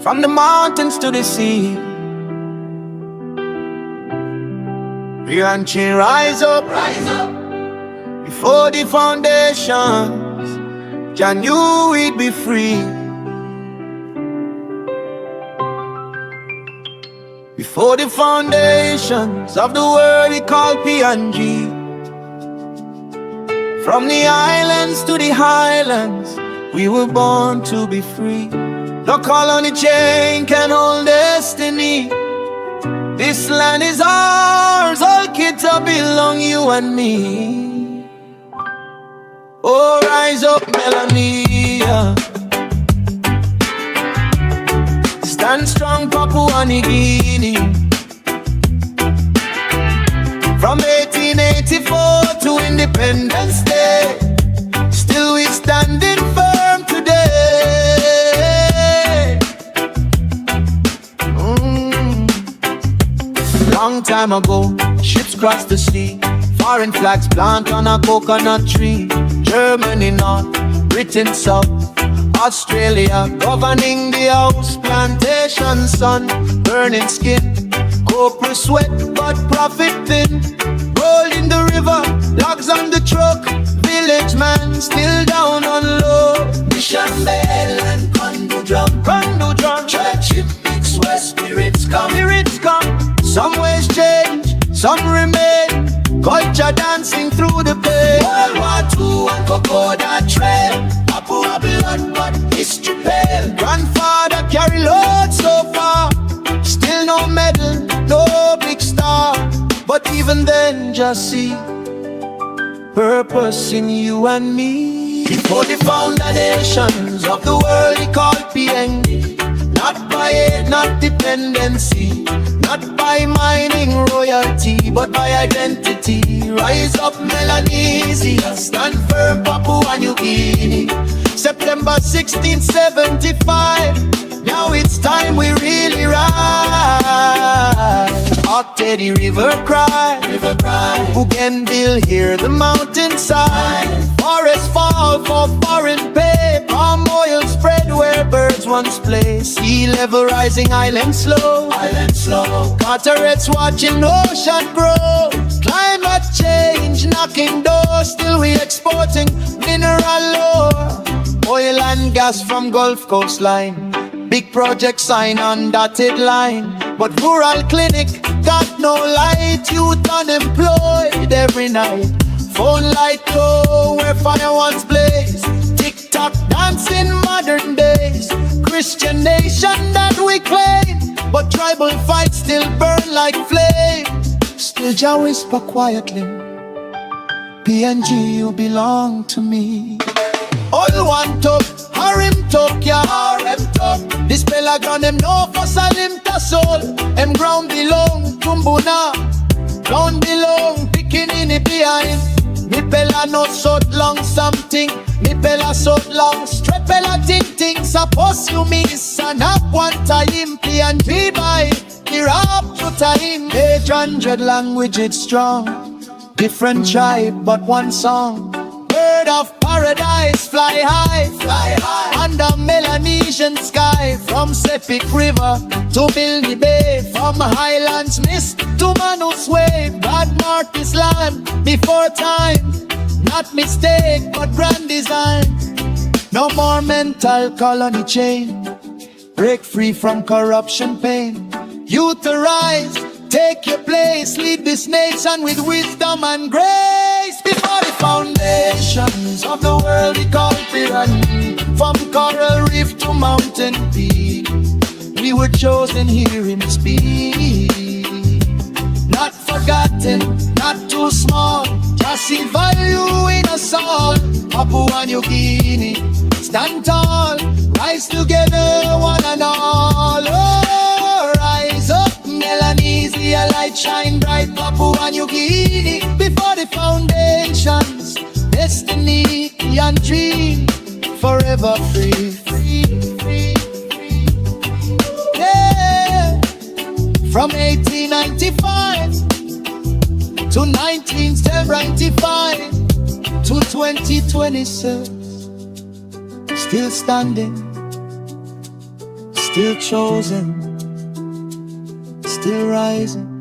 from the mountains to the sea. PNG rise up, before the foundations. Can you we'd be free? Before the foundations of the world we call PNG. From the islands to the highlands, we were born to be free. No colony chain can hold destiny. This land is ours, all kids are belong you and me. Oh, rise up, Melania. Stand strong, Papua New Guinea. From 1884 to Independence Day, still we standing firm today. Long time ago, ships crossed the sea, foreign flags plant on a coconut tree. Germany north, Britain south, Australia governing the house. Plantation sun, burning skin, corporate sweat but profit thin. Roll in the river, logs on the truck, village man still down on low. Mission bell and kundu drum, church it mix where spirits come. Some ways change, some remain, culture dancing through the pain. World War II and Kokoda trail, Papua blood but history pale. Grandfather carry load so far, still no medal, no big star. But even then just see purpose in you and me. Before the foundations of the world we call PNG. Not by aid, not dependency, not by mining royalty, but by identity. Rise up Melanesia, stand firm Papua New Guinea. September 1675, now it's time we really rise. Hot Teddy River cry, Bougainville hear the mountainside. Forest fall for foreign pay, palm oil spread where birds once play. Sea level rising, island slow. Carterets watching ocean grow. Climate change knocking doors, still we exporting mineral ore. Oil and gas from Gulf coastline, big project sign on dotted line. But rural clinic got no light, youth unemployed every night. Phone light low where fire once blazed. TikTok dancing modern days. Christian nation that we claim, but tribal fights still burn like flame. Still Jah whisper quietly, PNG you belong to me. All wantok, harim talk, yeah, harem talk. This pelagon them no for salim tasol. Em ground belong, tumbuna. Ground belong, picking in it behind. Me pela no so long something. Me pela so long, straight pela ting. Suppose you miss and up one time. PNG by, here up to time. 800 language it's strong. Different tribe but one song. Bird of paradise, fly high, under Melanesian sky. From Sepik River to Milne Bay, from highlands mist to Manus Wave. God marked this land before time, not mistake but grand design. No more mental colony chain, break free from corruption pain. Youth arise, take your place, lead this nation with wisdom and grace. Before the foundations of the world we call pyramid, from coral reef to mountain peak, we were chosen here in speak. Not forgotten, not too small, just see value in us all. Papua New Guinea, stand tall, rise together one and all. Oh, rise up Melanesia, light shine bright. Papua New Guinea, before the foundations, destiny and dream, forever free. Yeah. From 1895 to 1975 to 2026, still standing, still chosen, still rising.